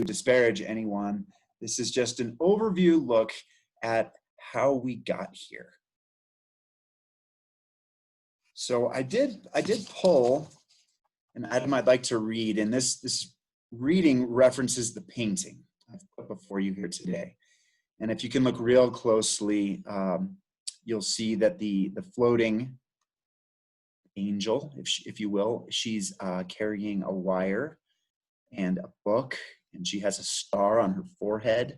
disparage anyone. This is just an overview look at how we got here. So I did pull an item I'd like to read, and this reading references the painting I've put before you here today. And if you can look real closely, you'll see that the floating angel, if you will, she's carrying a wire and a book, and she has a star on her forehead.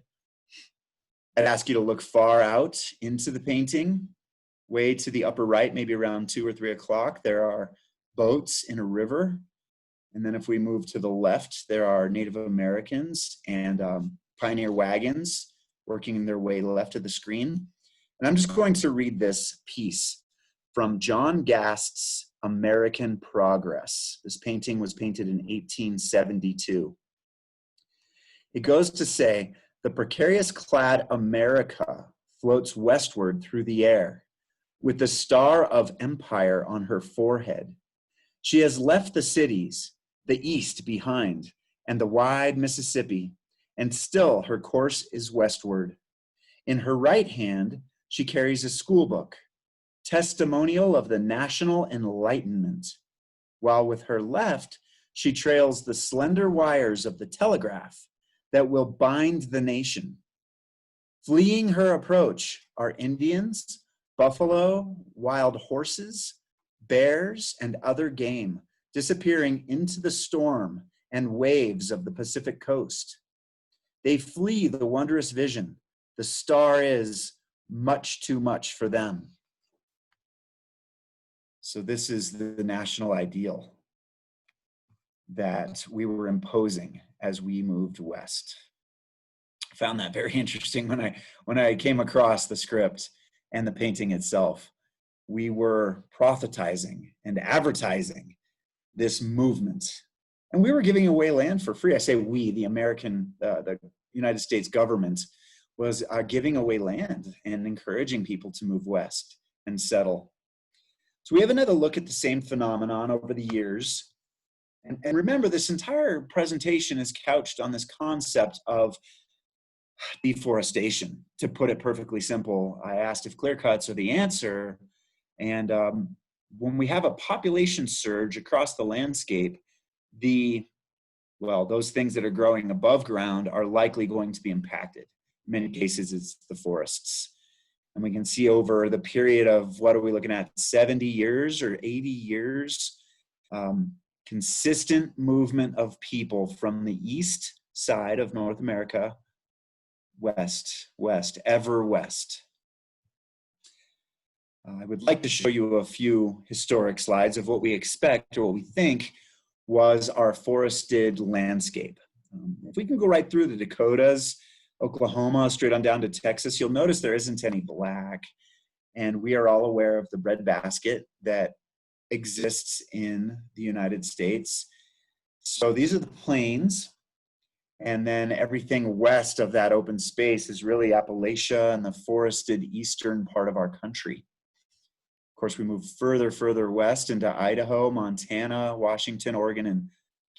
I'd ask you to look far out into the painting, way to the upper right, maybe around 2 or 3 o'clock. There are boats in a river. And then if we move to the left, there are Native Americans and pioneer wagons working their way left of the screen. And I'm just going to read this piece from John Gast's American Progress. This painting was painted in 1872. It goes to say, the precarious clad America floats westward through the air, with the star of empire on her forehead. She has left the cities, the East behind, and the wide Mississippi, and still her course is westward. In her right hand, she carries a school book, testimonial of the national enlightenment, while with her left, she trails the slender wires of the telegraph that will bind the nation. Fleeing her approach are Indians, buffalo, wild horses, bears, and other game, disappearing into the storm and waves of the Pacific coast. They flee the wondrous vision. The star is much too much for them. So this is the national ideal that we were imposing as we moved west. I found that very interesting when I came across the script and the painting itself. We were prophetizing and advertising this movement, and we were giving away land for free. I say we, the United States government was giving away land and encouraging people to move west and settle. So we have another look at the same phenomenon over the years. And remember, this entire presentation is couched on this concept of deforestation. To put it perfectly simple, I asked if clear cuts are the answer. And when we have a population surge across the landscape, those things that are growing above ground are likely going to be impacted. In many cases, it's the forests. And we can see over the period of, what are we looking at, 70 years or 80 years, consistent movement of people from the east side of North America, west, ever west. I would like to show you a few historic slides of what we expect or what we think was our forested landscape. If we can go right through the Dakotas, Oklahoma, straight on down to Texas, you'll notice there isn't any black. And we are all aware of the breadbasket that exists in the United States. So these are the plains. And then everything west of that open space is really Appalachia and the forested eastern part of our country. Of course, we move further west into Idaho, Montana, Washington, Oregon, and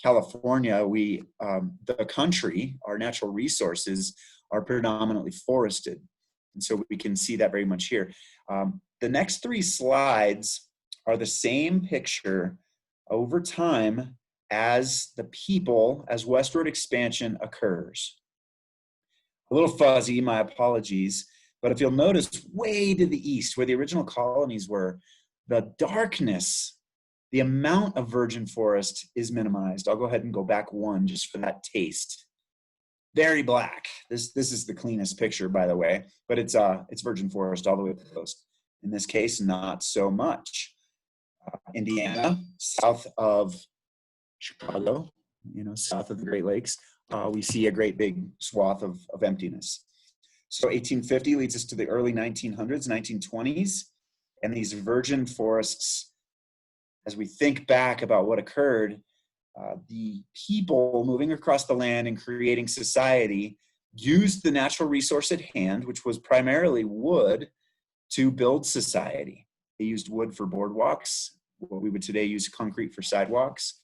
California. The country, our natural resources are predominantly forested. And so we can see that very much here. The next 3 slides are the same picture over time as westward expansion occurs. A little fuzzy, my apologies, but if you'll notice way to the east where the original colonies were, the darkness, the amount of virgin forest is minimized. I'll go ahead and go back 1 just for that taste. Very black. This is the cleanest picture, by the way, but it's virgin forest all the way to the coast. In this case, not so much. Indiana, south of Chicago, south of the Great Lakes, we see a great big swath of emptiness. So 1850 leads us to the early 1900s, 1920s, and these virgin forests, as we think back about what occurred, the people moving across the land and creating society used the natural resource at hand, which was primarily wood, to build society. They used wood for boardwalks, what we would today use concrete for sidewalks.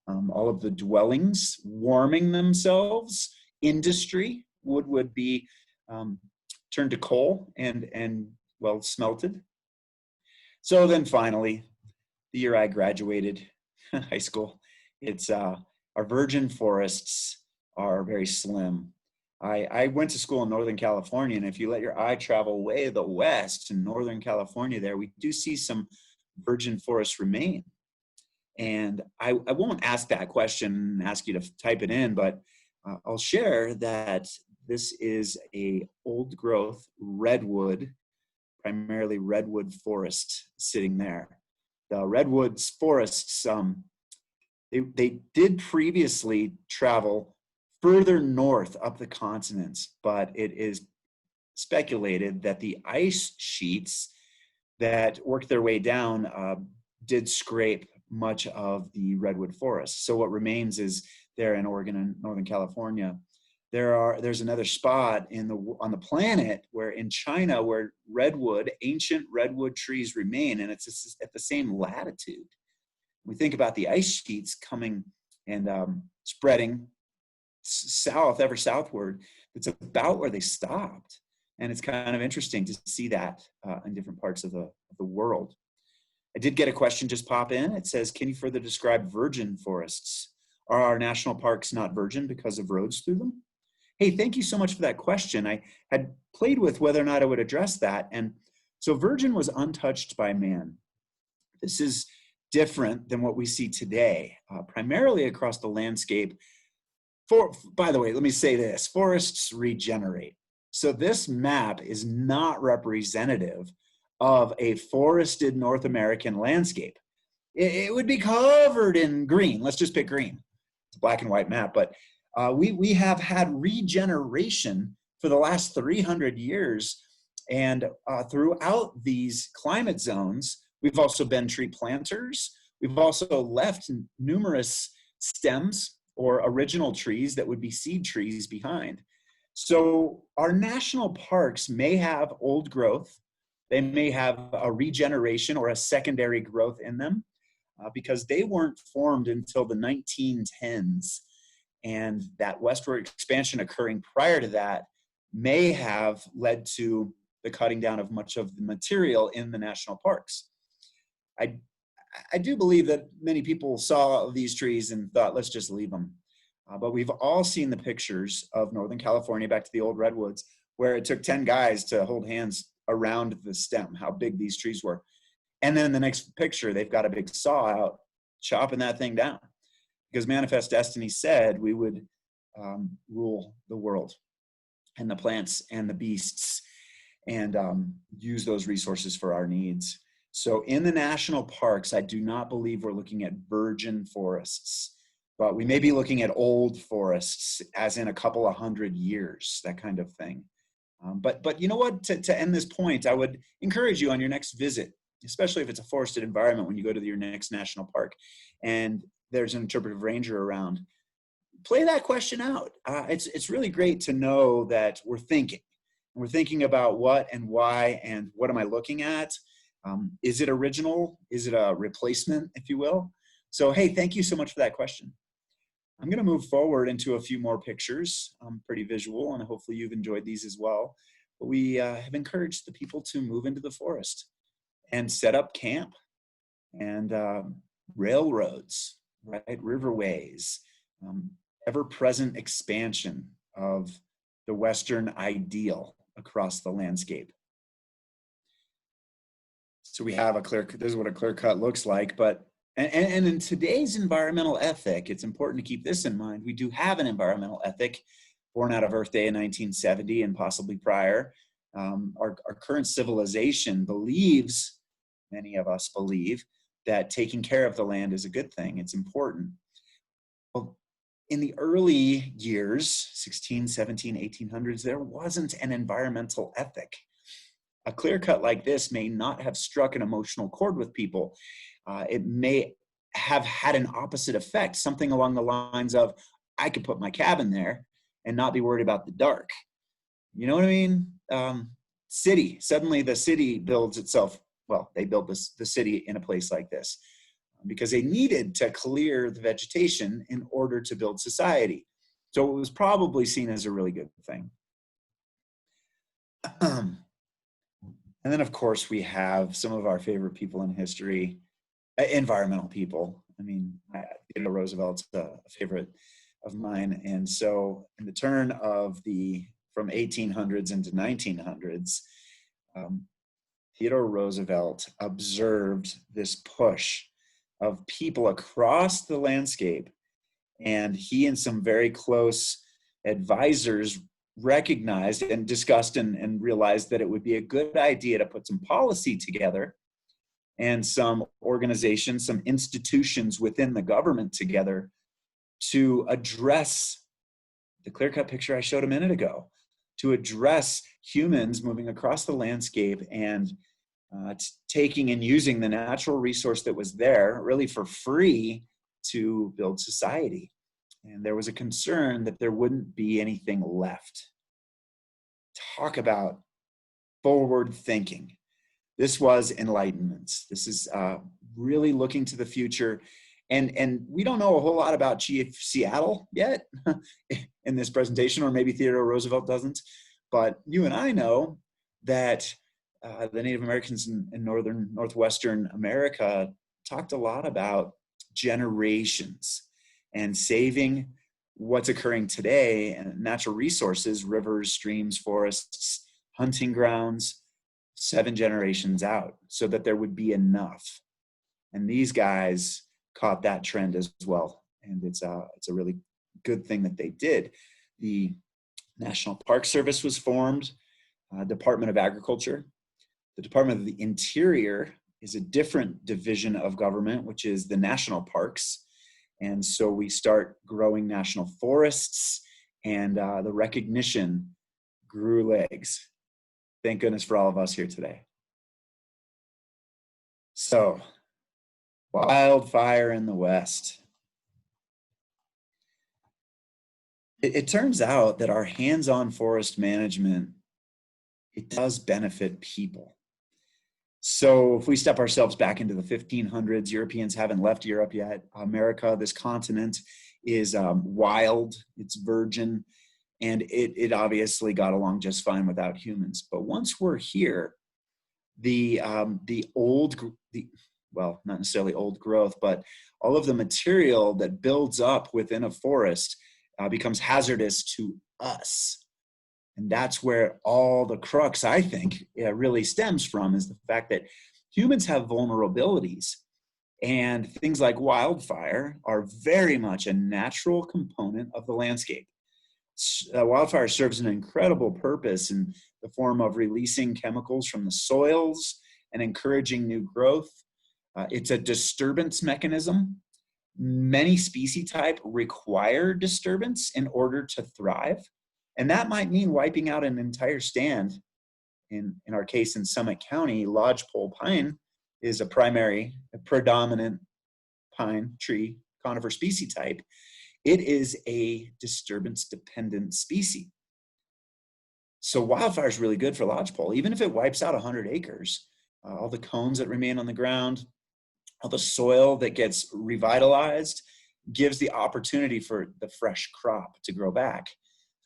All of the dwellings warming themselves industry. Wood would be turned to coal and well, smelted. So then finally, the year I graduated high school, it's our virgin forests are very slim. I went to school in Northern California, and if you let your eye travel way to the west in Northern California there, we do see some virgin forests remain. And I won't ask that question and ask you to type it in, but I'll share that this is a old growth redwood, primarily redwood forest sitting there. The redwoods forests, they did previously travel further north up the continents, but it is speculated that the ice sheets that worked their way down did scrape much of the redwood forest. So what remains is there in Oregon and Northern California. There's another spot on the planet where in China where ancient redwood trees remain, and it's at the same latitude. We think about the ice sheets coming and spreading south, ever southward. It's about where they stopped, and it's kind of interesting to see that in different parts of the world. I did get a question just pop in. It says, can you further describe virgin forests? Are our national parks not virgin because of roads through them? Hey, thank you so much for that question. I had played with whether or not I would address that. And so virgin was untouched by man. This is different than what we see today, primarily across the landscape. By the way, let me say this, forests regenerate. So this map is not representative of a forested North American landscape. It would be covered in green. Let's just pick green. It's a black and white map, but we have had regeneration for the last 300 years. And throughout these climate zones, we've also been tree planters. We've also left numerous stems or original trees that would be seed trees behind. So our national parks may have old growth. They may have a regeneration or a secondary growth in them because they weren't formed until the 1910s. And that westward expansion occurring prior to that may have led to the cutting down of much of the material in the national parks. I do believe that many people saw these trees and thought, let's just leave them. But we've all seen the pictures of Northern California, back to the old redwoods, where it took 10 guys to hold hands around the stem, how big these trees were. And then in the next picture, they've got a big saw out, chopping that thing down. Because Manifest Destiny said we would rule the world and the plants and the beasts and use those resources for our needs. So in the national parks, I do not believe we're looking at virgin forests, but we may be looking at old forests, as in a couple of 100 years, that kind of thing. But you know what, to end this point, I would encourage you on your next visit, especially if it's a forested environment, when you go to your next national park and there's an interpretive ranger around, play that question out. It's really great to know that we're thinking. We're thinking about what and why and what am I looking at? Is it original? Is it a replacement, if you will? So, hey, thank you so much for that question. I'm going to move forward into a few more pictures, pretty visual, and hopefully you've enjoyed these as well. But we have encouraged the people to move into the forest and set up camp and railroads, right? Riverways, ever-present expansion of the Western ideal across the landscape. So we have this is what a clear cut looks like, but and in today's environmental ethic, it's important to keep this in mind. We do have an environmental ethic born out of Earth Day in 1970 and possibly prior. Our current civilization believes, many of us believe, that taking care of the land is a good thing. It's important. Well, in the early years, 16, 17, 1800s, there wasn't an environmental ethic. A clear cut like this may not have struck an emotional chord with people. It may have had an opposite effect, something along the lines of, I could put my cabin there and not be worried about the dark. You know what I mean? Suddenly the city builds itself. Well, they built the city in a place like this because they needed to clear the vegetation in order to build society. So it was probably seen as a really good thing. And then, of course, we have some of our favorite people in history, environmental people. I mean, Theodore Roosevelt's a favorite of mine. And so in the turn of from 1800s into 1900s, Theodore Roosevelt observed this push of people across the landscape, and he and some very close advisors recognized and discussed and realized that it would be a good idea to put some policy together and some organizations, some institutions within the government together to address the clear-cut picture I showed a minute ago, to address humans moving across the landscape and taking and using the natural resource that was there really for free to build society. And there was a concern that there wouldn't be anything left. Talk about forward thinking. This was enlightenment. This is really looking to the future. And we don't know a whole lot about Chief Seattle yet in this presentation, or maybe Theodore Roosevelt doesn't. But you and I know that the Native Americans in northwestern America talked a lot about generations and saving what's occurring today and natural resources, rivers, streams, forests, hunting grounds, 7 generations out, so that there would be enough. And these guys caught that trend as well. And it's a really good thing that they did. The National Park Service was formed, Department of Agriculture. The Department of the Interior is a different division of government, which is the national parks. And so we start growing national forests, and the recognition grew legs. Thank goodness for all of us here today. So, wildfire in the West. It turns out that our hands-on forest management, it does benefit people. So if we step ourselves back into the 1500s, Europeans haven't left Europe yet. America, this continent, is wild, it's virgin, and it obviously got along just fine without humans. But once we're here, well, not necessarily old growth, but all of the material that builds up within a forest becomes hazardous to us. And that's where all the crux, I think, really stems from, is the fact that humans have vulnerabilities. And things like wildfire are very much a natural component of the landscape. Wildfire serves an incredible purpose in the form of releasing chemicals from the soils and encouraging new growth. It's a disturbance mechanism. Many species types require disturbance in order to thrive. And that might mean wiping out an entire stand. In our case, in Summit County, lodgepole pine is a predominant pine tree, conifer species type. It is a disturbance-dependent species. So wildfire is really good for lodgepole, even if it wipes out 100 acres. All the cones that remain on the ground, all the soil that gets revitalized gives the opportunity for the fresh crop to grow back.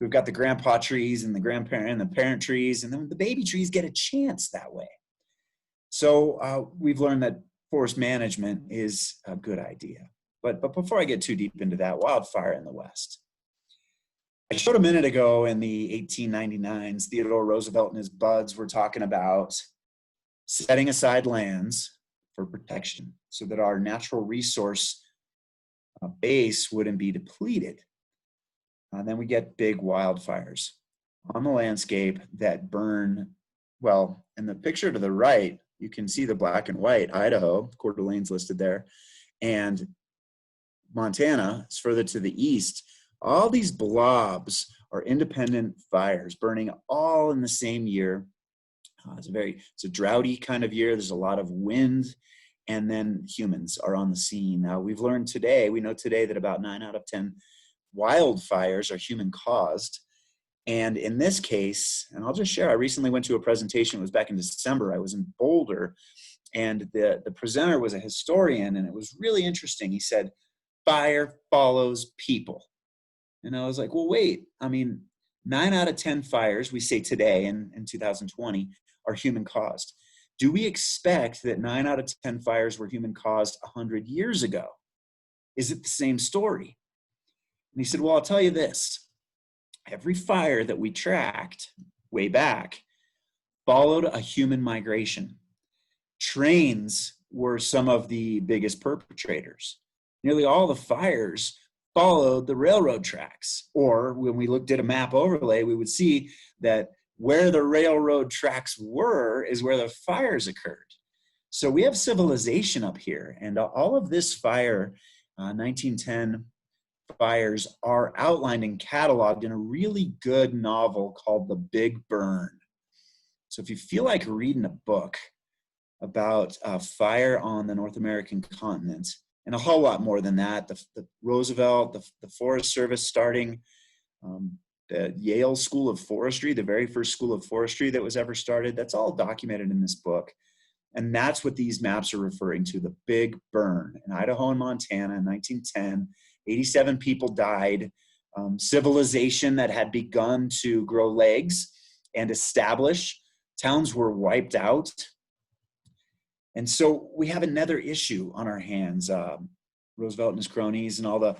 We've got the grandpa trees and the grandparent and the parent trees, and then the baby trees get a chance that way. So we've learned that forest management is a good idea. But before I get too deep into that, wildfire in the West. I showed a minute ago in the 1899s, Theodore Roosevelt and his buds were talking about setting aside lands for protection so that our natural resource base wouldn't be depleted. Then we get big wildfires on the landscape that burn, well, in the picture to the right, you can see the black and white, Idaho, Coeur d'Alene's listed there, and Montana is further to the east. All these blobs are independent fires burning all in the same year. It's a droughty kind of year. There's a lot of wind, and then humans are on the scene. Now, we know today that about 9 out of 10 wildfires are human caused. And in this case, and I'll just share, I recently went to a presentation, it was back in December, I was in Boulder, and the presenter was a historian, and it was really interesting. He said, fire follows people. And I was like, well, wait, I mean, 9 out of 10 fires we say today in 2020 are human caused. Do we expect that 9 out of 10 fires were human caused 100 years ago? Is it the same story? And he said, well, I'll tell you this. Every fire that we tracked way back followed a human migration. Trains were some of the biggest perpetrators. Nearly all the fires followed the railroad tracks. Or when we looked at a map overlay, we would see that where the railroad tracks were is where the fires occurred. So we have civilization up here, and all of this fire, 1910 fires, are outlined and cataloged in a really good novel called The Big Burn. So if you feel like reading a book about fire on the North American continent, and a whole lot more than that, the Roosevelt, the Forest Service starting, the Yale School of Forestry, the very first school of forestry that was ever started, that's all documented in this book. And that's what these maps are referring to, the Big Burn in Idaho and Montana in 1910. 87 people died. Civilization that had begun to grow legs and establish. Towns were wiped out. And so we have another issue on our hands. Roosevelt and his cronies and all the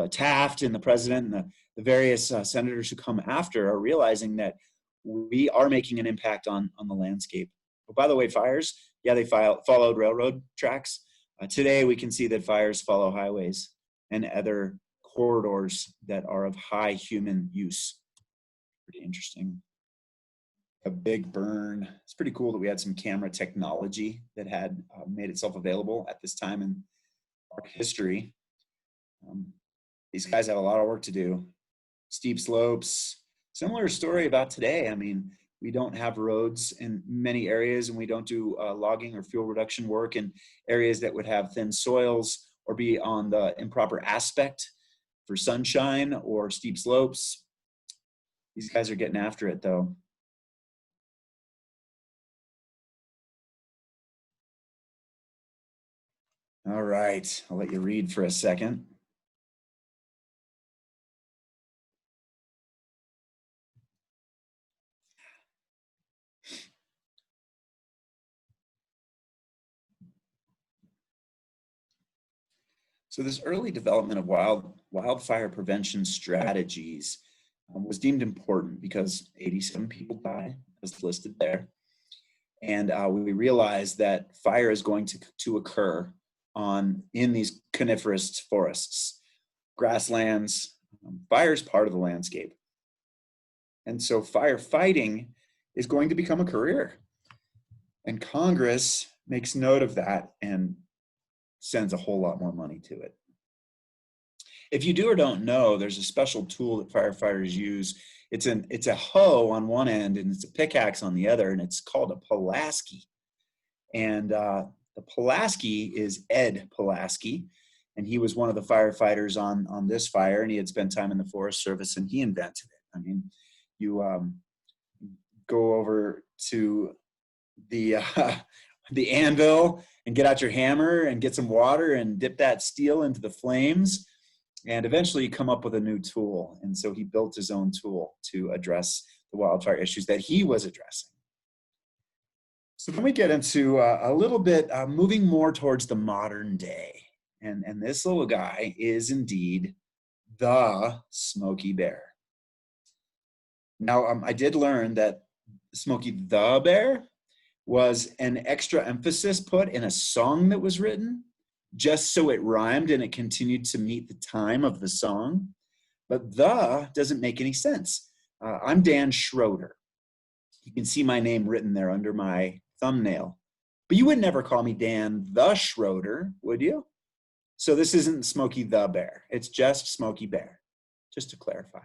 Taft and the president and the various senators who come after are realizing that we are making an impact on the landscape. Oh, by the way, fires, yeah, they followed railroad tracks. Today, we can see that fires follow highways and other corridors that are of high human use. Pretty interesting. A Big Burn. It's pretty cool that we had some camera technology that had made itself available at this time in our history. These guys have a lot of work to do. Steep slopes. Similar story about today. I mean, we don't have roads in many areas, and we don't do logging or fuel reduction work in areas that would have thin soils or be on the improper aspect for sunshine or steep slopes. These guys are getting after it, though. All right, I'll let you read for a second. So this early development of wildfire prevention strategies was deemed important because 87 people died, as listed there. And we realized that fire is going to occur in these coniferous forests, grasslands. Fire is part of the landscape. And so firefighting is going to become a career. And Congress makes note of that and sends a whole lot more money to it. If you do or don't know, there's a special tool that firefighters use. It's a hoe on one end and it's a pickaxe on the other, and it's called a Pulaski. And the Pulaski is Ed Pulaski, and he was one of the firefighters on this fire, and he had spent time in the Forest Service, and he invented it. I mean, you go over to the anvil and get out your hammer and get some water and dip that steel into the flames, and eventually you come up with a new tool. And so he built his own tool to address the wildfire issues that he was addressing. So then we get into a little bit moving more towards the modern day. And this little guy is indeed the Smokey Bear. Now, I did learn that Smokey the Bear was an extra emphasis put in a song that was written just so it rhymed and it continued to meet the time of the song. But the doesn't make any sense. I'm Dan Schroder. You can see my name written there under my thumbnail. But you would never call me Dan the Schroder, would you? So this isn't Smokey the Bear. It's just Smokey Bear, just to clarify.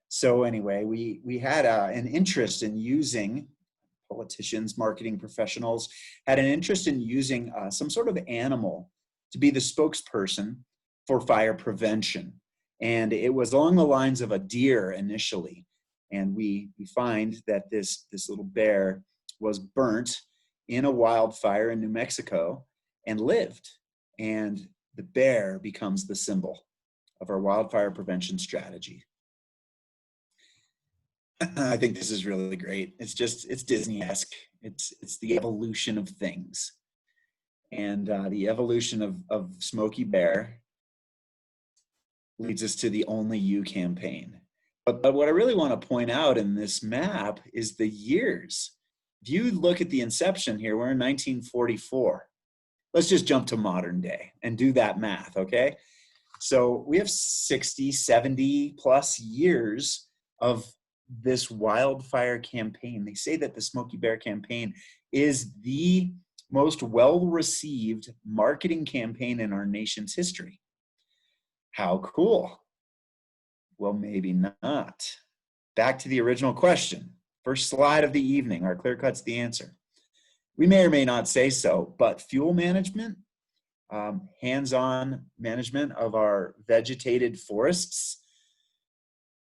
So anyway, we had an interest in using, politicians, marketing professionals, had an interest in using some sort of animal to be the spokesperson for fire prevention. And it was along the lines of a deer initially. And we find that this little bear was burnt in a wildfire in New Mexico and lived. And the bear becomes the symbol of our wildfire prevention strategy. I think this is really great. It's Disney-esque. It's the evolution of things. And the evolution of Smokey Bear leads us to the Only You campaign. But what I really want to point out in this map is the years. If you look at the inception here, we're in 1944. Let's just jump to modern day and do that math, okay? So we have 60, 70 plus years of this wildfire campaign. They say that the Smokey Bear campaign is the most well-received marketing campaign in our nation's history. How cool? Well, maybe not. Back to the original question. First slide of the evening, our Clearcuts the Answer. We may or may not say so, but fuel management, hands-on management of our vegetated forests,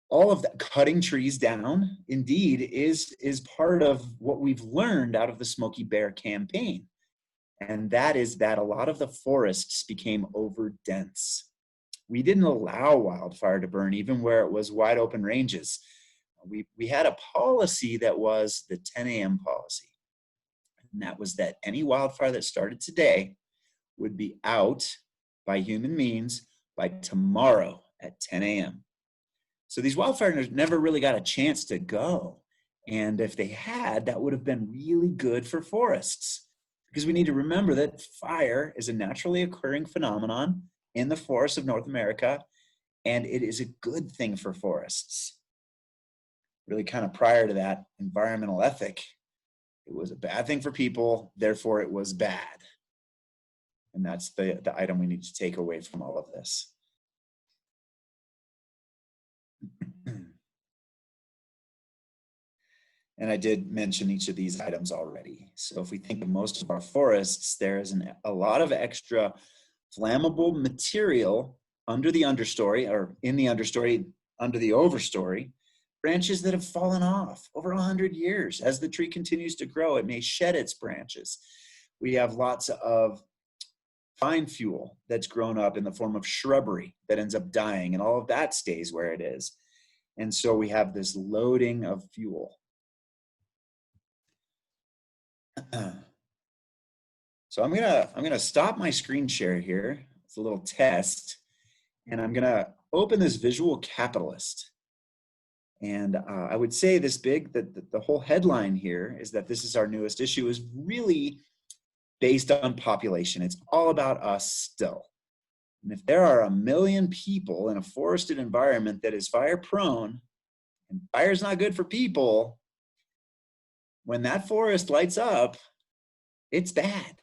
all of that, cutting trees down, indeed, is part of what we've learned out of the Smokey Bear campaign. And that is that a lot of the forests became overdense. We didn't allow wildfire to burn even where it was wide open ranges. We had a policy that was the 10 a.m. policy. And that was that any wildfire that started today would be out by human means by tomorrow at 10 a.m. So these wildfires never really got a chance to go. And if they had, that would have been really good for forests. Because we need to remember that fire is a naturally occurring phenomenon in the forests of North America, and it is a good thing for forests. Really kind of prior to that environmental ethic, it was a bad thing for people, therefore it was bad. And that's the item we need to take away from all of this. And I did mention each of these items already. So if we think of most of our forests, there is a lot of extra flammable material under the understory, or in the understory, under the overstory, branches that have fallen off over 100 years. As the tree continues to grow, it may shed its branches. We have lots of fine fuel that's grown up in the form of shrubbery that ends up dying, and all of that stays where it is. And so we have this loading of fuel. So I'm gonna stop my screen share here. It's a little test, and I'm gonna open this visual capitalist. And I would say this big, that the whole headline here is that this is our newest issue, is really based on population. It's all about us still. And if there are 1 million people in a forested environment that is fire prone, and fire is not good for people, when that forest lights up, it's bad.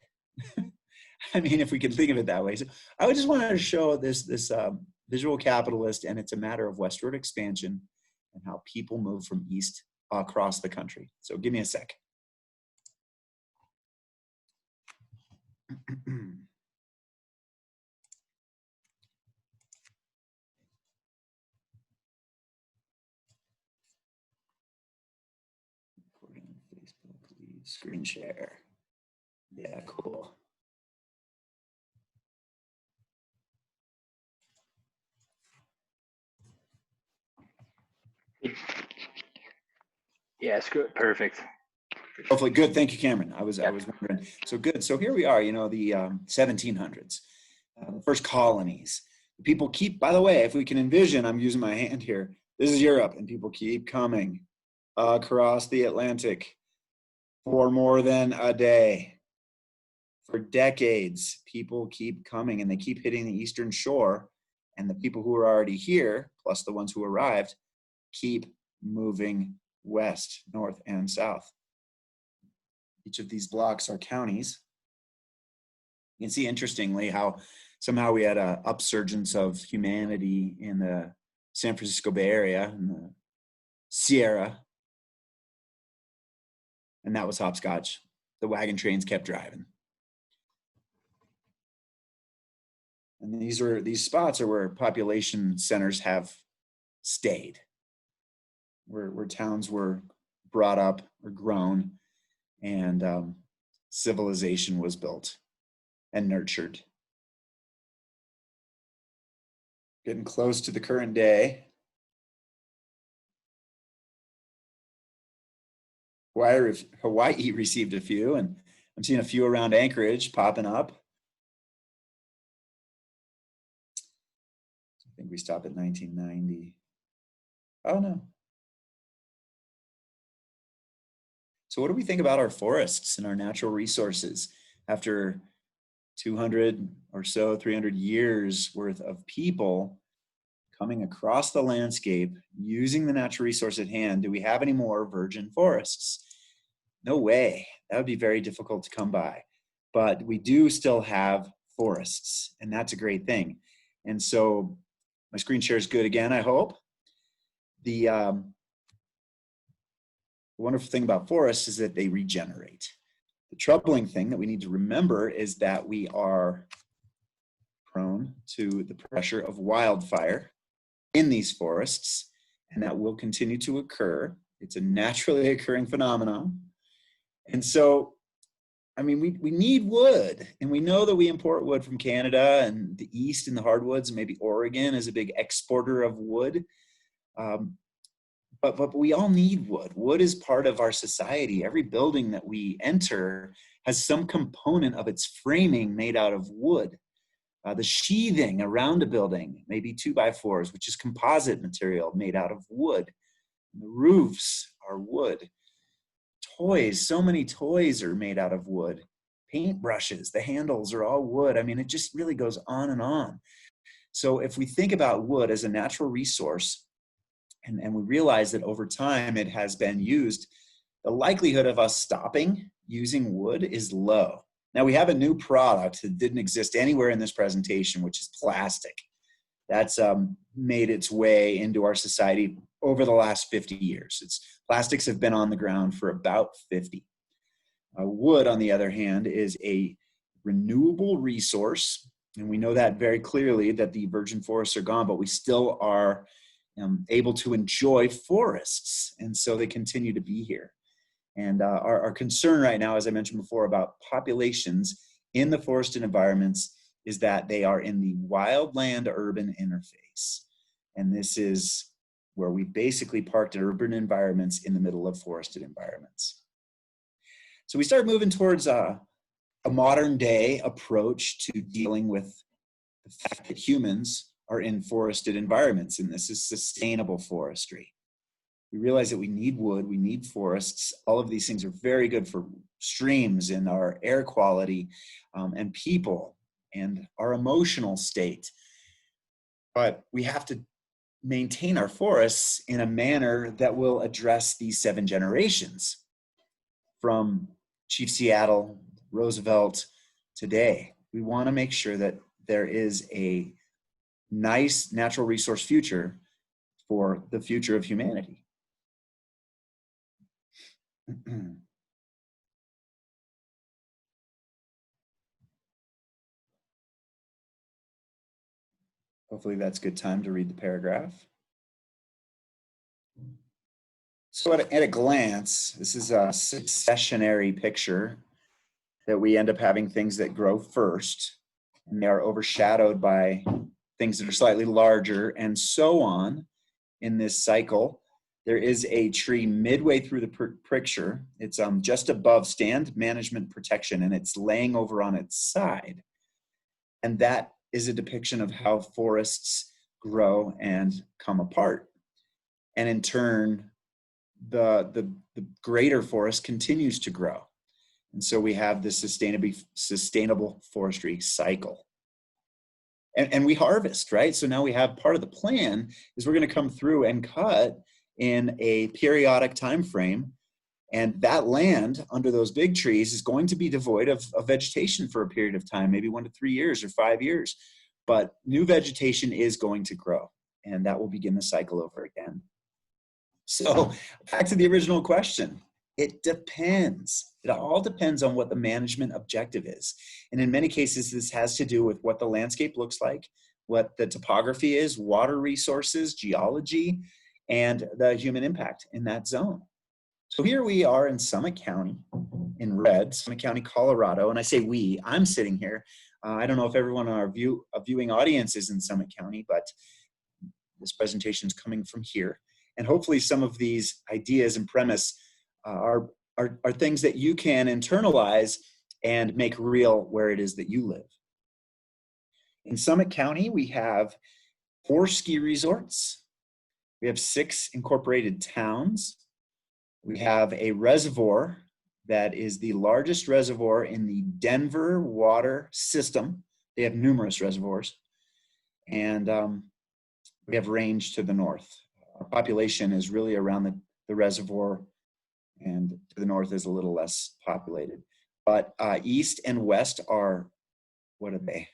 I mean, if we could think of it that way. So I would just want to show this visual capitalist, and it's a matter of westward expansion and how people move from east across the country. So give me a sec. Recording Facebook, leave screen share. Yeah, cool. Yeah, it's good. Perfect. Hopefully good. Thank you, Cameron. I was wondering. So good. So here we are, you know, the 1700s, first colonies. People keep, by the way, if we can envision, I'm using my hand here, this is Europe, and people keep coming across the Atlantic for more than a day. For decades, people keep coming, and they keep hitting the eastern shore, and the people who are already here, plus the ones who arrived, keep moving west, north, and south. Each of these blocks are counties. You can see, interestingly, how somehow we had an upsurgence of humanity in the San Francisco Bay Area, in the Sierra, and that was hopscotch. The wagon trains kept driving. And these spots are where population centers have stayed, where towns were brought up or grown, and civilization was built and nurtured. Getting close to the current day. Hawaii received a few, and I'm seeing a few around Anchorage popping up. I think we stopped at 1990. Oh no. So what do we think about our forests and our natural resources after 200 or so, 300 years worth of people coming across the landscape, using the natural resource at hand? Do we have any more virgin forests? No way. That would be very difficult to come by. But we do still have forests, and that's a great thing. And so my screen share is good again, I hope. The wonderful thing about forests is that they regenerate. The troubling thing that we need to remember is that we are prone to the pressure of wildfire in these forests, and that will continue to occur. It's a naturally occurring phenomenon. And so, I mean, we need wood, and we know that we import wood from Canada and the East and the hardwoods, and maybe Oregon is a big exporter of wood. But we all need wood. Wood is part of our society. Every building that we enter has some component of its framing made out of wood. The sheathing around a building, maybe 2x4s, which is composite material made out of wood. The roofs are wood. Toys, so many toys are made out of wood. Paintbrushes, the handles are all wood. I mean, it just really goes on and on. So if we think about wood as a natural resource, and we realize that over time it has been used, the likelihood of us stopping using wood is low. Now we have a new product that didn't exist anywhere in this presentation, which is plastic. That's made its way into our society over the last 50 years. Plastics have been on the ground for about 50. Wood, on the other hand, is a renewable resource, and we know that very clearly that the virgin forests are gone, but we still are able to enjoy forests, and so they continue to be here. And our concern right now, as I mentioned before, about populations in the forested environments is that they are in the wildland-urban interface. And this is where we basically parked urban environments in the middle of forested environments. So we start moving towards a modern day approach to dealing with the fact that humans are in forested environments, and this is sustainable forestry. We realize that we need wood, we need forests. All of these things are very good for streams and our air quality and people and our emotional state. But we have to maintain our forests in a manner that will address these 7 generations from Chief Seattle, Roosevelt, today. We want to make sure that there is a nice natural resource future for the future of humanity. Hopefully that's a good time to read the paragraph. So at a glance, this is a successionary picture that we end up having things that grow first, and they are overshadowed by things that are slightly larger, and so on in this cycle. There is a tree midway through the picture. It's just above stand management protection, and it's laying over on its side. And that is a depiction of how forests grow and come apart. And in turn, the greater forest continues to grow. And so we have this sustainable forestry cycle. And we harvest, right? So now we have part of the plan is we're going to come through and cut in a periodic time frame, and that land under those big trees is going to be devoid of vegetation for a period of time, maybe 1 to 3 years or 5 years, but new vegetation is going to grow, and that will begin the cycle over again. So back to the original question. It depends. It all depends on what the management objective is. And in many cases, this has to do with what the landscape looks like, what the topography is, water resources, geology, and the human impact in that zone. So here we are in Summit County, in red, Summit County, Colorado. And I say we, I'm sitting here. I don't know if everyone in our viewing audience is in Summit County, but this presentation is coming from here. And hopefully some of these ideas and premise are things that you can internalize and make real where it is that you live. In Summit County, we have 4 ski resorts. We have 6 incorporated towns. We have a reservoir that is the largest reservoir in the Denver water system. They have numerous reservoirs. And we have range to the north. Our population is really around the reservoir, and to the north is a little less populated. But east and west are, what are they?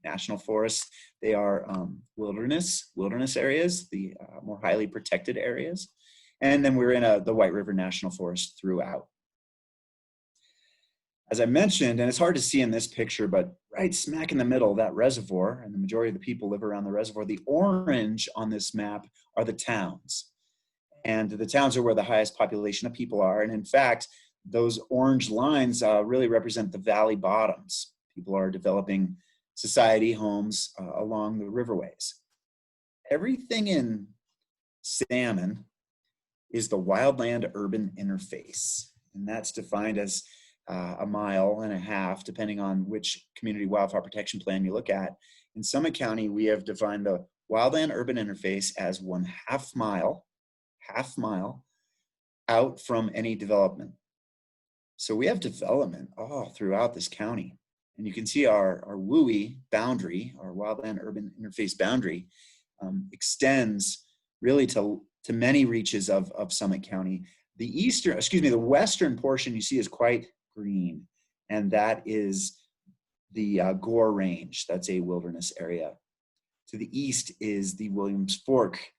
National forests. They are wilderness areas, the more highly protected areas. And then we're in the White River National Forest throughout. As I mentioned, and it's hard to see in this picture, but right smack in the middle of that reservoir, and the majority of the people live around the reservoir, the orange on this map are the towns. And the towns are where the highest population of people are. And in fact, those orange lines really represent the valley bottoms. People are developing society, homes along the riverways. Everything in salmon is the wildland-urban interface. And that's defined as a mile and a half, depending on which community wildfire protection plan you look at. In Summit County, we have defined the wildland-urban interface as 1/2 mile out from any development. So we have development all throughout this county. And you can see our WUI boundary, our wildland-urban interface boundary, extends really to many reaches of Summit County. The western portion you see is quite green, and that is the Gore Range. That's a wilderness area. To the east is the Williams Fork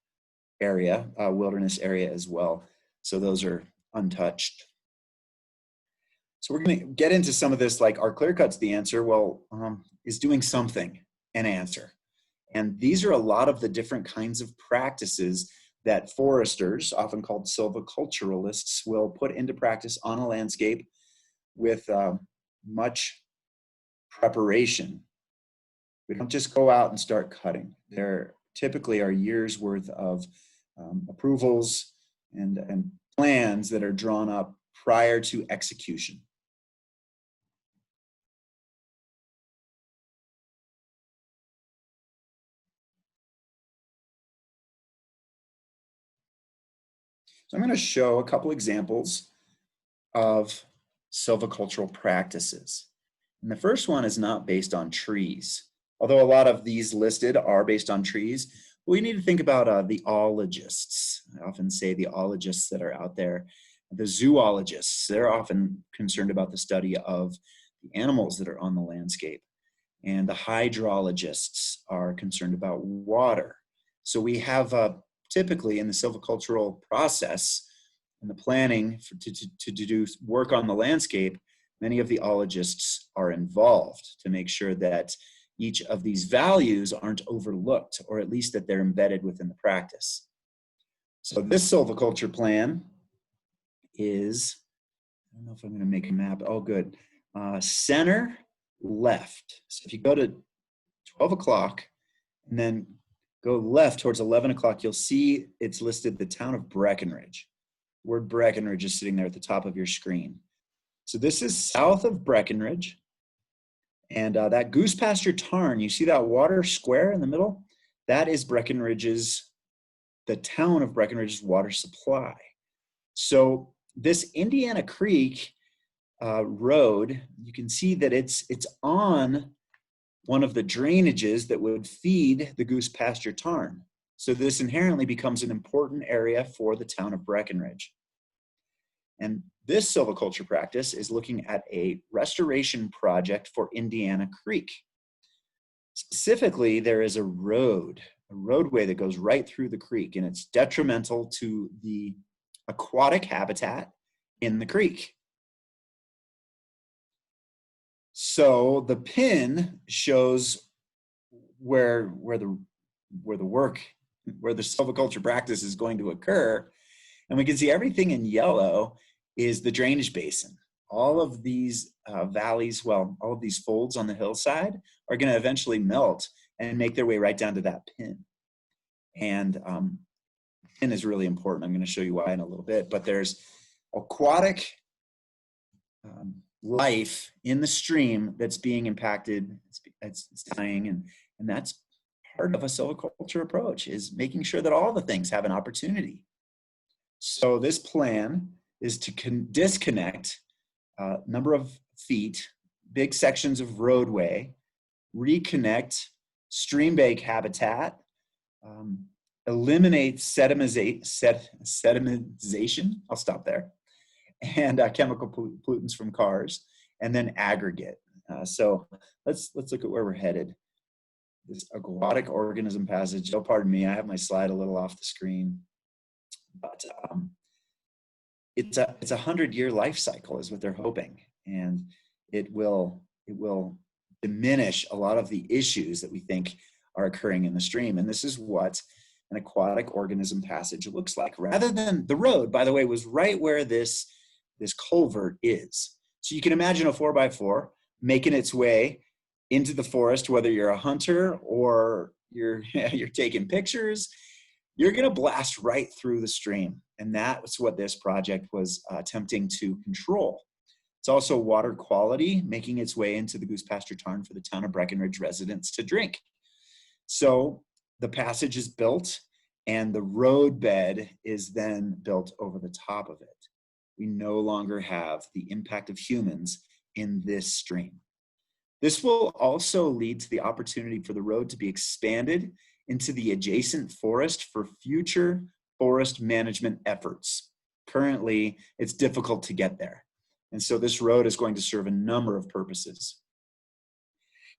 area, wilderness area as well. So those are untouched. So we're going to get into some of this, like our Clearcuts the Answer, is doing something an answer. And these are a lot of the different kinds of practices that foresters, often called silviculturalists, will put into practice on a landscape with much preparation. We don't just go out and start cutting. There typically are years worth of approvals and plans that are drawn up prior to execution. So I'm going to show a couple examples of silvicultural practices. And the first one is not based on trees. Although a lot of these listed are based on trees, we need to think about the ologists. I often say the ologists that are out there. The zoologists, they're often concerned about the study of the animals that are on the landscape. And the hydrologists are concerned about water. So we have typically in the silvicultural process and the planning to do work on the landscape, many of the ologists are involved to make sure that each of these values aren't overlooked, or at least that they're embedded within the practice. So this silviculture plan is, I don't know if I'm going to make a map. Oh, good. Center left. So if you go to 12 o'clock and then go left towards 11 o'clock, you'll see it's listed the town of Breckenridge. The word Breckenridge is sitting there at the top of your screen. So this is south of Breckenridge. And that goose pasture tarn, you see that water square in the middle? That is the town of Breckenridge's water supply. So this Indiana Creek road, you can see that it's on one of the drainages that would feed the goose pasture tarn. So this inherently becomes an important area for the town of Breckenridge. And this silviculture practice is looking at a restoration project for Indiana Creek. Specifically, there is a roadway that goes right through the creek, and it's detrimental to the aquatic habitat in the creek. So the pin shows where the silviculture practice is going to occur, and we can see everything in yellow is the drainage basin. All of these valleys, all of these folds on the hillside are going to eventually melt and make their way right down to that pin. And is really important. I'm going to show you why in a little bit, but there's aquatic life in the stream that's being impacted, it's dying, and that's part of a silviculture approach, is making sure that all the things have an opportunity. So this plan is to disconnect a number of feet, big sections of roadway, reconnect stream bank habitat, eliminate sedimentization, I'll stop there, and chemical pollutants from cars, and then aggregate. So let's look at where we're headed. This aquatic organism passage, oh, pardon me, I have my slide a little off the screen, but it's a 100-year life cycle is what they're hoping, and it will diminish a lot of the issues that we think are occurring in the stream. And this is what an aquatic organism passage looks like, rather than the road, by the way, was right where this culvert is. So you can imagine a 4x4 making its way into the forest, whether you're a hunter or you're taking pictures, you're gonna blast right through the stream. And that's what this project was attempting to control. It's also water quality, making its way into the goose pasture tarn for the town of Breckenridge residents to drink. So the passage is built and the road bed is then built over the top of it. We no longer have the impact of humans in this stream. This will also lead to the opportunity for the road to be expanded into the adjacent forest for future forest management efforts. Currently, it's difficult to get there. And so this road is going to serve a number of purposes.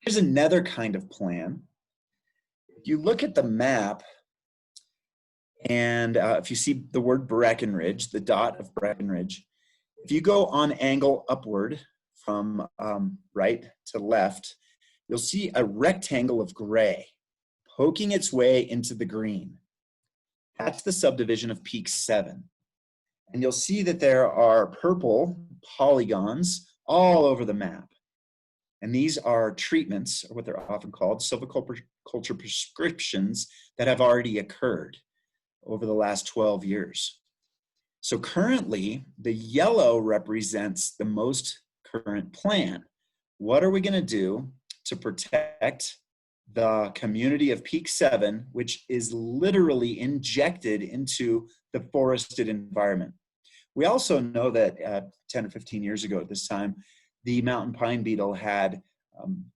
Here's another kind of plan. If you look at the map, and if you see the word Breckenridge, the dot of Breckenridge, if you go on angle upward from right to left, you'll see a rectangle of gray poking its way into the green. That's the subdivision of Peak 7. And you'll see that there are purple polygons all over the map. And these are treatments, or what they're often called, silviculture prescriptions that have already occurred over the last 12 years. So currently, the yellow represents the most current plan. What are we going to do to protect the community of Peak 7, which is literally injected into the forested environment? We also know that 10 or 15 years ago at this time, the mountain pine beetle had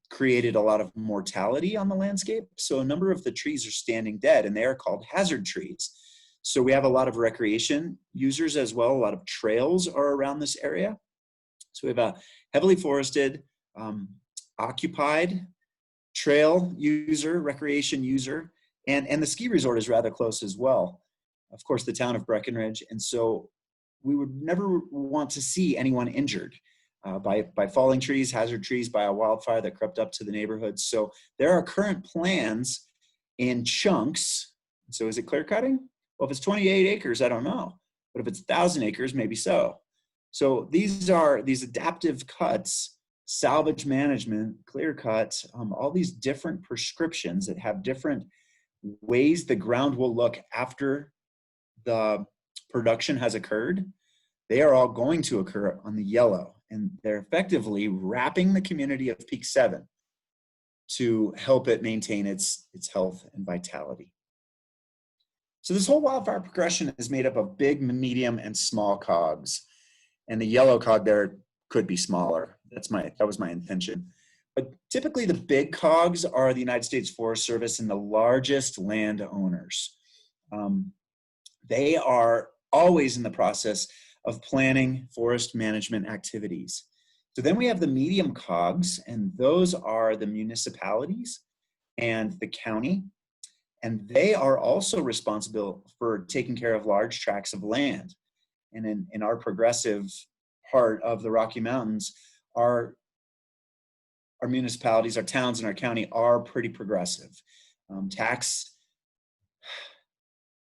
created a lot of mortality on the landscape. So a number of the trees are standing dead, and they are called hazard trees. So we have a lot of recreation users as well. A lot of trails are around this area. So we have a heavily forested, occupied trail user, recreation user, and the ski resort is rather close as well. Of course, the town of Breckenridge. And so we would never want to see anyone injured by falling trees, hazard trees, by a wildfire that crept up to the neighborhood. So there are current plans in chunks. So is it clear cutting? Well, if it's 28 acres, I don't know. But if it's 1,000 acres, maybe so. So these are these adaptive cuts, salvage management, clear cut, all these different prescriptions that have different ways the ground will look after the production has occurred. They are all going to occur on the yellow, and they're effectively wrapping the community of Peak 7 to help it maintain its health and vitality. So this whole wildfire progression is made up of big, medium, and small cogs. And the yellow cog there could be smaller. That was my intention. But typically the big cogs are the United States Forest Service and the largest landowners. They are always in the process of planning forest management activities. So then we have the medium cogs, and those are the municipalities and the county. And they are also responsible for taking care of large tracts of land. And in our progressive part of the Rocky Mountains, our municipalities, our towns, and our county are pretty progressive.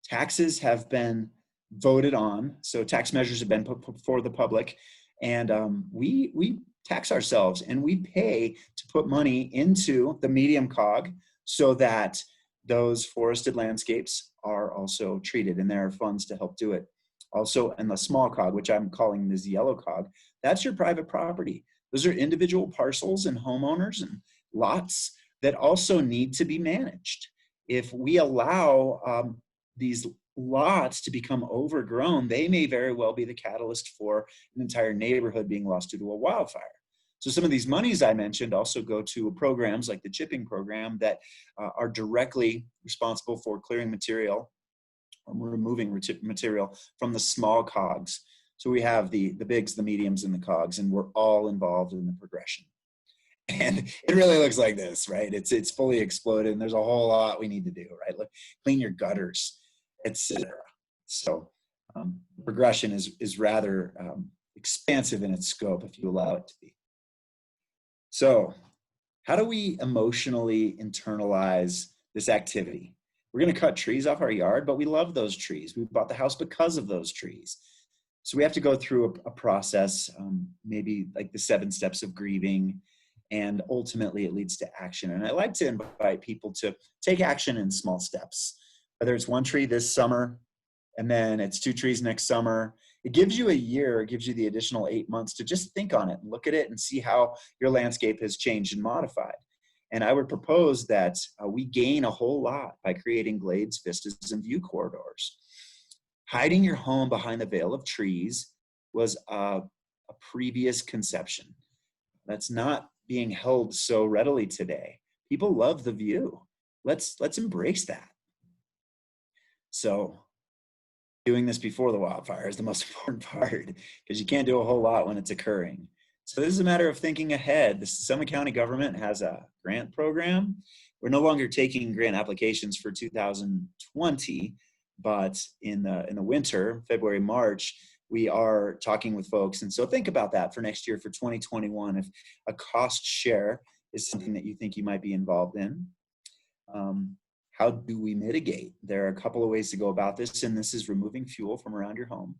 Taxes have been voted on, so tax measures have been put before the public, and we tax ourselves, and we pay to put money into the medium cog so that those forested landscapes are also treated, and there are funds to help do it. Also, and the small cog, which I'm calling this yellow cog, that's your private property. Those are individual parcels and homeowners and lots that also need to be managed. If we allow these lots to become overgrown, they may very well be the catalyst for an entire neighborhood being lost due to a wildfire. So some of these monies I mentioned also go to programs like the chipping program that are directly responsible for clearing material, removing material from the small cogs. So we have the bigs, the mediums, and the cogs, and we're all involved in the progression. And it really looks like this, right? It's fully exploded, and there's a whole lot we need to do, right? Look, clean your gutters, etc. So progression is rather expansive in its scope if you allow it to be. So how do we emotionally internalize this activity? We're going to cut trees off our yard, but we love those trees. We bought the house because of those trees. So we have to go through a process, maybe like the 7 steps of grieving, and ultimately it leads to action. And I like to invite people to take action in small steps, whether it's 1 tree this summer, and then it's 2 trees next summer. It gives you a year, it gives you the additional 8 months to just think on it and look at it and see how your landscape has changed and modified. And I would propose that we gain a whole lot by creating glades, vistas, and view corridors. Hiding your home behind the veil of trees was a previous conception. That's not being held so readily today. People love the view. Let's embrace that. So doing this before the wildfire is the most important part, because you can't do a whole lot when it's occurring. So this is a matter of thinking ahead. The Summit County government has a grant program. We're no longer taking grant applications for 2020, but in the winter, February, March, we are talking with folks. And so think about that for next year, for 2021, if a cost share is something that you think you might be involved in. How do we mitigate? There are a couple of ways to go about this, and this is removing fuel from around your home.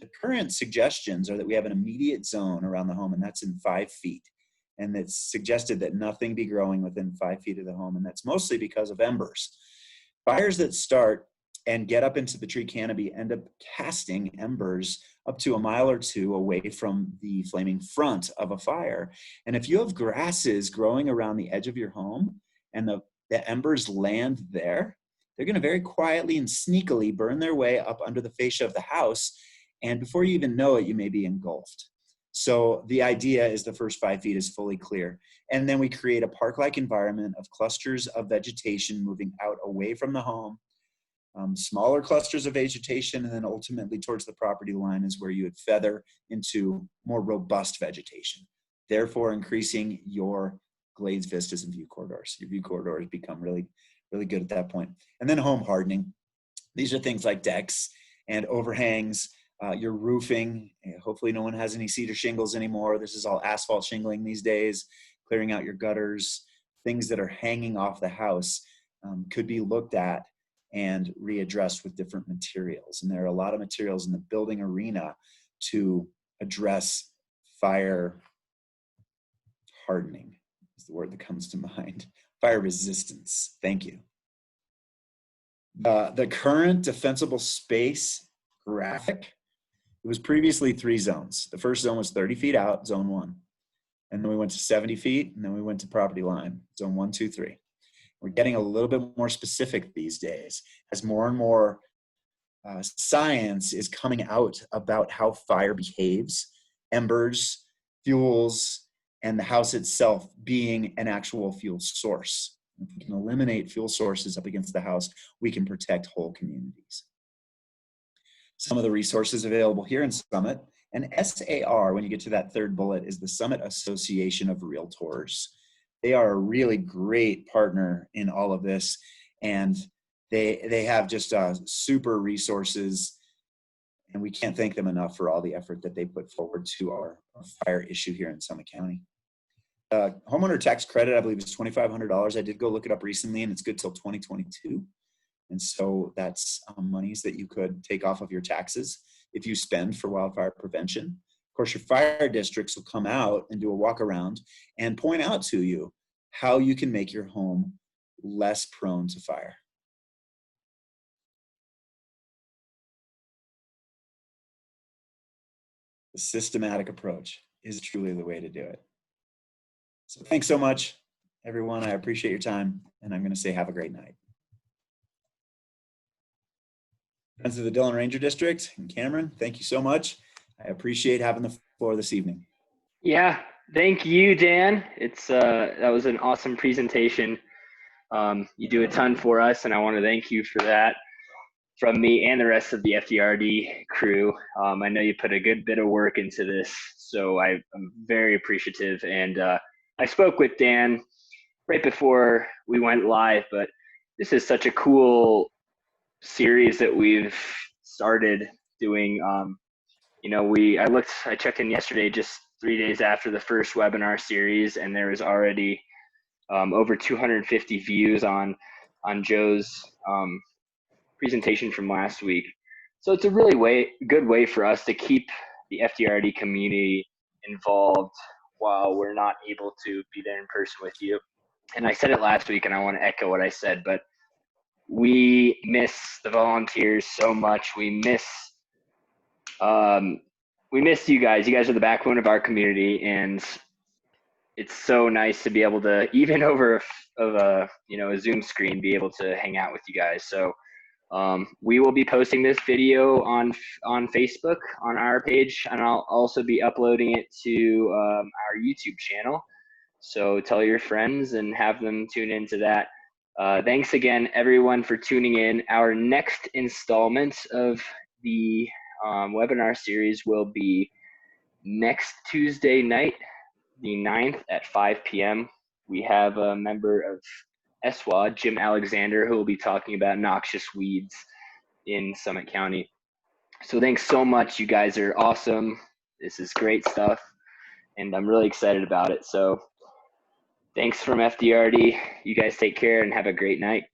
The current suggestions are that we have an immediate zone around the home, and that's in 5 feet. And it's suggested that nothing be growing within 5 feet of the home, and that's mostly because of embers. Fires that start and get up into the tree canopy end up casting embers up to 1 or 2 miles away from the flaming front of a fire. And if you have grasses growing around the edge of your home and the embers land there, they're going to very quietly and sneakily burn their way up under the fascia of the house. And before you even know it, you may be engulfed. So the idea is the first 5 feet is fully clear. And then we create a park-like environment of clusters of vegetation moving out away from the home, smaller clusters of vegetation, and then ultimately towards the property line is where you would feather into more robust vegetation, therefore increasing your glades, vistas, and view corridors. Your view corridors become really, really good at that point. And then home hardening. These are things like decks and overhangs, your roofing. Hopefully no one has any cedar shingles anymore. This is all asphalt shingling these days. Clearing out your gutters, things that are hanging off the house could be looked at and readdressed with different materials. And there are a lot of materials in the building arena to address fire hardening is the word that comes to mind. Fire resistance. Thank you. The current defensible space graphic, it was previously 3 zones. The first zone was 30 feet out, zone 1. And then we went to 70 feet, and then we went to property line, zone 1, 2, 3. We're getting a little bit more specific these days as more and more science is coming out about how fire behaves, embers, fuels, and the house itself being an actual fuel source. If we can eliminate fuel sources up against the house, we can protect whole communities. Some of the resources available here in Summit, and SAR, when you get to that 3rd bullet, is the Summit Association of Realtors. They are a really great partner in all of this, and they have just super resources, and we can't thank them enough for all the effort that they put forward to our fire issue here in Summit County. Homeowner tax credit, I believe, is $2,500. I did go look it up recently, and it's good till 2022. And so that's monies that you could take off of your taxes if you spend for wildfire prevention. Of course, your fire districts will come out and do a walk around and point out to you how you can make your home less prone to fire. The systematic approach is truly the way to do it. So thanks so much, everyone. I appreciate your time, and I'm going to say have a great night. Friends of the Dillon Ranger District and Cameron, thank you so much. I appreciate having the floor this evening. Yeah, thank you, Dan. That was an awesome presentation. You do a ton for us, and I want to thank you for that from me and the rest of the FDRD crew. I know you put a good bit of work into this, so I'm very appreciative. And I spoke with Dan right before we went live, but this is such a cool series that we've started doing. I checked in yesterday, just 3 days after the first webinar series, and there was already over 250 views on Joe's presentation from last week. So it's a really good way for us to keep the FDRD community involved while we're not able to be there in person with you. And I said it last week, and I want to echo what I said, but we miss the volunteers so much. We miss you guys. You guys are the backbone of our community, and it's so nice to be able to, even over a Zoom screen, be able to hang out with you guys. So we will be posting this video on Facebook on our page, and I'll also be uploading it to our YouTube channel. So tell your friends and have them tune into that. Thanks again, everyone, for tuning in. Our next installment of the webinar series will be next Tuesday night, the 9th at 5 p.m. We have a member of SWAD, Jim Alexander, who will be talking about noxious weeds in Summit County. So thanks so much. You guys are awesome. This is great stuff, and I'm really excited about it. So thanks from FDRD. You guys take care and have a great night.